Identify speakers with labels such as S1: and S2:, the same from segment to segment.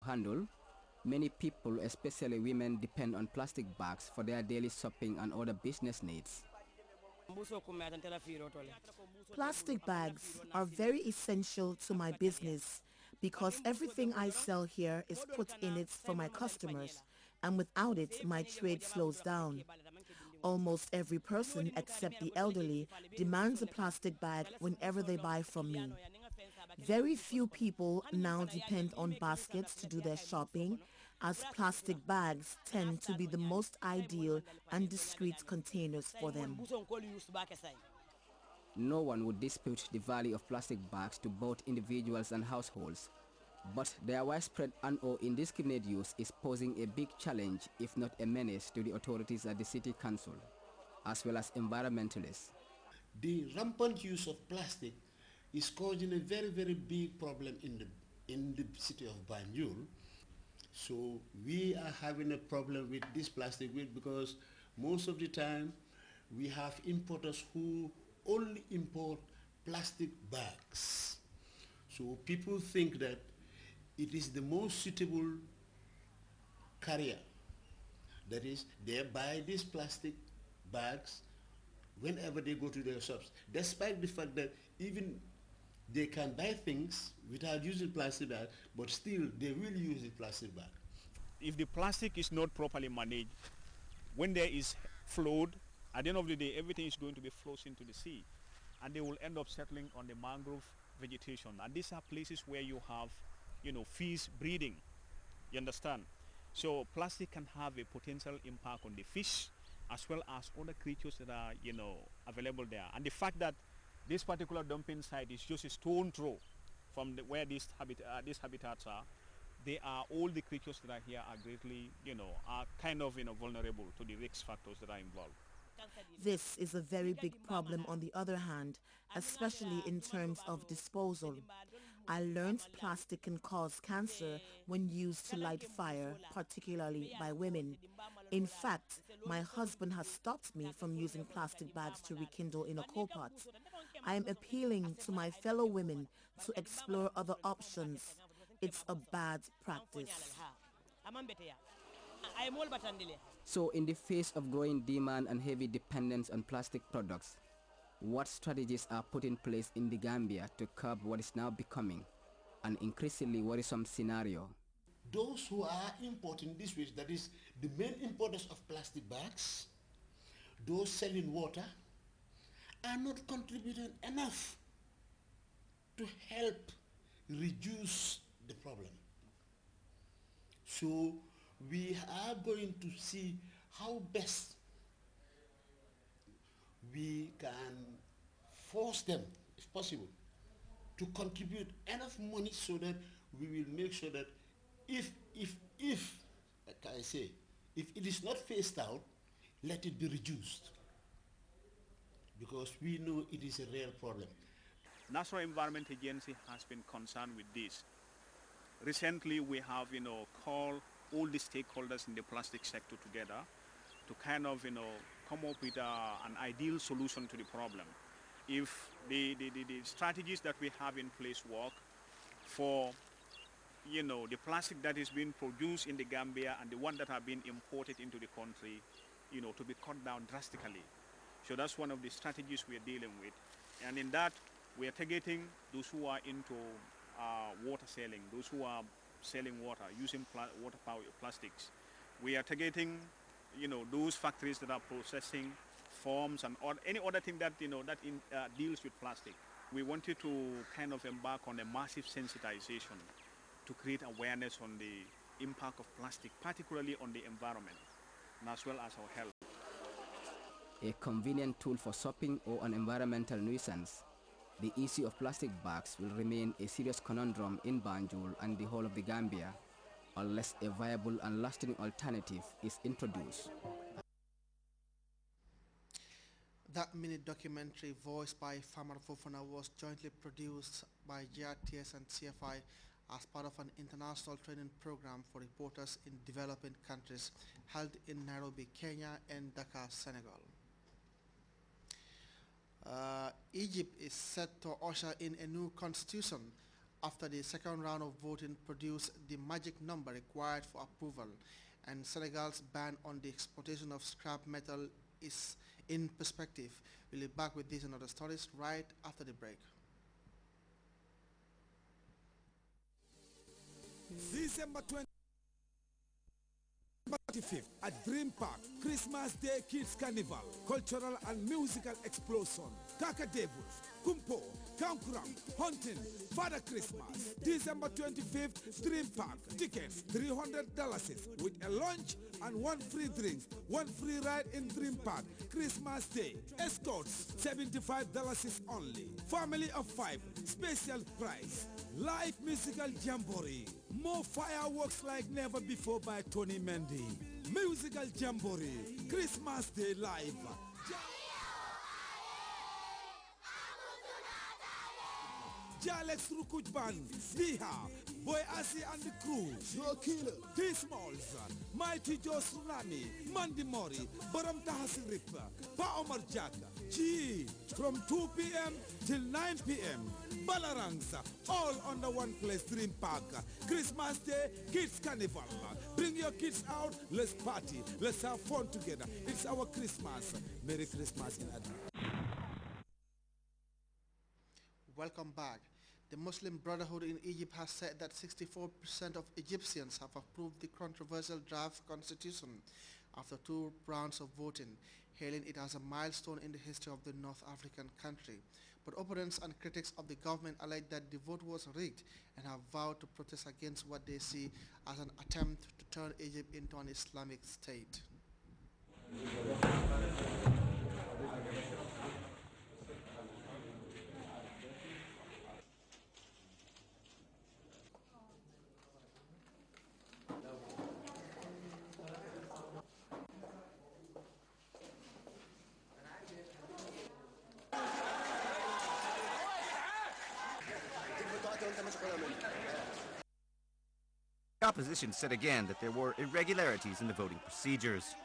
S1: handle, many people, especially women, depend on plastic bags for their daily shopping and other business needs.
S2: Plastic bags are very essential to my business because everything I sell here is put in it for my customers, and without it my trade slows down. Almost every person except the elderly demands a plastic bag whenever they buy from me. Very few people now depend on baskets to do their shopping, as plastic bags tend to be the most ideal and discreet containers for them.
S1: No one would dispute the value of plastic bags to both individuals and households, but their widespread and/or indiscriminate use is posing a big challenge, if not a menace, to the authorities at the City Council, as well as environmentalists.
S3: The rampant use of plastic is causing a very, very big problem in the city of Banjul. So we are having a problem with this plastic waste because most of the time we have importers who only import plastic bags. So people think that it is the most suitable carrier. That is, they buy these plastic bags whenever they go to their shops, despite the fact that even they can buy things without using plastic bag, but still they will use the plastic bag.
S4: If the plastic is not properly managed, when there is flood, at the end of the day, everything is going to be flushed into the sea, and they will end up settling on the mangrove vegetation. And these are places where you have, fish breeding. You understand? So plastic can have a potential impact on the fish, as well as other creatures that are, available there. And the fact that this particular dumping site is just a stone throw from where these habitats are, all the creatures that are here are greatly, are kind of, vulnerable to the risk factors that are involved.
S2: This is a very big problem on the other hand, especially in terms of disposal. I learned plastic can cause cancer when used to light fire, particularly by women. In fact, my husband has stopped me from using plastic bags to rekindle in a coal pot. I am appealing to my fellow women to explore other options. It's a bad practice.
S1: So in the face of growing demand and heavy dependence on plastic products, what strategies are put in place in the Gambia to curb what is now becoming an increasingly worrisome scenario?
S3: Those who are importing this waste, that is the main importers of plastic bags, those selling water, are not contributing enough to help reduce the problem. So we are going to see how best we can force them, if possible, to contribute enough money so that we will make sure that if like I say, if it is not phased out, let it be reduced, because we know it is a real problem.
S4: National Environment Agency has been concerned with this. Recently, we have, called all the stakeholders in the plastic sector together to kind of, come up with an ideal solution to the problem. If the strategies that we have in place work for, the plastic that is being produced in the Gambia and the one that have been imported into the country, to be cut down drastically. So that's one of the strategies we are dealing with. And in that, we are targeting those who are into water selling, those who are selling water, using water power plastics. We are targeting, those factories that are processing forms and any other thing that, deals with plastic. We wanted to kind of embark on a massive sensitization to create awareness on the impact of plastic, particularly on the environment, and as well as our health.
S1: A convenient tool for shopping or an environmental nuisance, the issue of plastic bags will remain a serious conundrum in Banjul and the whole of the Gambia unless a viable and lasting alternative is introduced.
S5: That minute documentary voiced by Famar Fofana was jointly produced by Grts and CFI as part of an international training program for reporters in developing countries held in Nairobi, Kenya and Dakar, Senegal. Egypt is set to usher in a new constitution after the second round of voting produced the magic number required for approval, and Senegal's ban on the exportation of scrap metal is in perspective. We'll be back with these and other stories right after the break.
S6: December 25th at Dream Park, Christmas Day Kids Carnival, cultural and musical explosion, Kakadevils, Kumpo, Kankuram, Hunting, Father Christmas, December 25th, Dream Park, tickets $300 with a lunch and 1 free drink, 1 free ride in Dream Park, Christmas Day, escorts $75 is only, family of 5, special price, live musical jamboree, more fireworks like never before by Tony Mendy, musical jamboree, Christmas Day live. Jalex Rukujban, Diha, Boy Asi and the crew, T-Smalls, Mighty Joe Tsunami, Mandy Mori, Baram Tahasirip, Pa Omar Jack, G, from 2 p.m. till 9 p.m. Balarangs, all under one place, Dream Park, Christmas Day, Kids Carnival. Bring your kids out, let's party, let's have fun together. It's our Christmas. Merry Christmas in advance.
S5: Welcome back. The Muslim Brotherhood in Egypt has said that 64% of Egyptians have approved the controversial draft constitution after 2 rounds of voting, hailing it as a milestone in the history of the North African country. But opponents and critics of the government allege that the vote was rigged and have vowed to protest against what they see as an attempt to turn Egypt into an Islamic state.
S7: The opposition said again that there were irregularities in the voting procedures.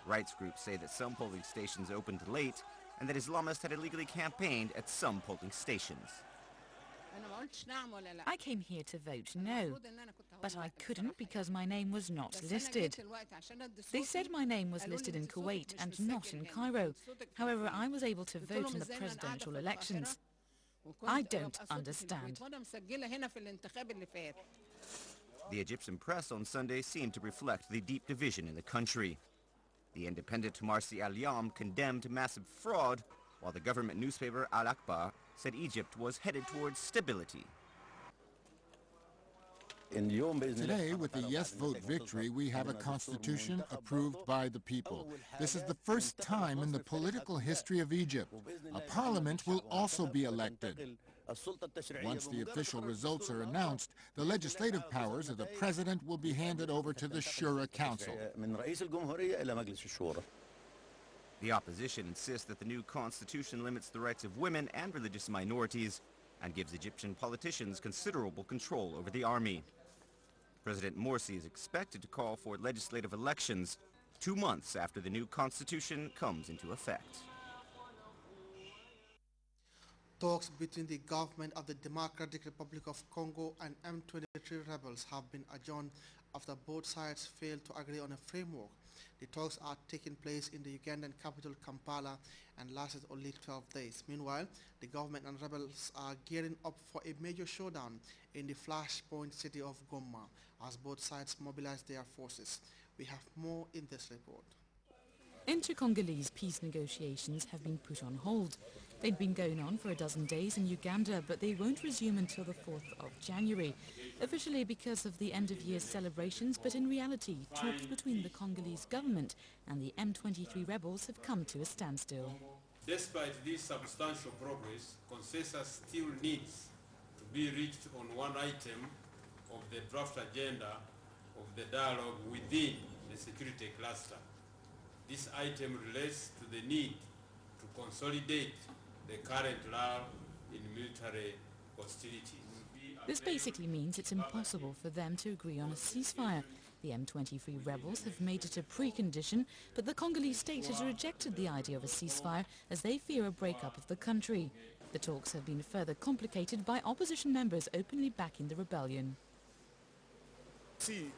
S7: Rights groups say that some polling stations opened late and that Islamists had illegally campaigned at some polling stations.
S8: I came here to vote no, but I couldn't because my name was not listed. They said my name was listed in Kuwait and not in Cairo. However, I was able to vote in the presidential elections. I don't understand.
S7: The Egyptian press on Sunday seemed to reflect the deep division in the country. The independent Marsi al-Yam condemned massive fraud, while the government newspaper Al-Akbar said Egypt was headed towards stability.
S9: Today, with the yes vote victory, we have a constitution approved by the people. This is the first time in the political history of Egypt. A parliament will also be elected. Once the official results are announced, the legislative powers of the president will be handed over to the Shura Council.
S7: The opposition insists that the new constitution limits the rights of women and religious minorities and gives Egyptian politicians considerable control over the army. President Morsi is expected to call for legislative elections 2 months after the new constitution comes into effect.
S5: Talks between the government of the Democratic Republic of Congo and M23 rebels have been adjourned after both sides failed to agree on a framework. The talks are taking place in the Ugandan capital Kampala and lasted only 12 days. Meanwhile, the government and rebels are gearing up for a major showdown in the flashpoint city of Goma as both sides mobilize their forces. We have more in this report.
S8: Inter-Congolese peace negotiations have been put on hold. They'd been going on for a dozen days in Uganda, but they won't resume until the 4th of January. Officially because of the end-of-year celebrations, but in reality, talks between the Congolese government and the M23 rebels have come to a standstill.
S10: Despite this substantial progress, consensus still needs to be reached on one item of the draft agenda of the dialogue within the security cluster. This item relates to the need to consolidate the current lull in military hostilities.
S8: This basically means it's impossible for them to agree on a ceasefire. The M23 rebels have made it a precondition, but the Congolese state has rejected the idea of a ceasefire as they fear a breakup of the country. The talks have been further complicated by opposition members openly backing the rebellion.
S6: See,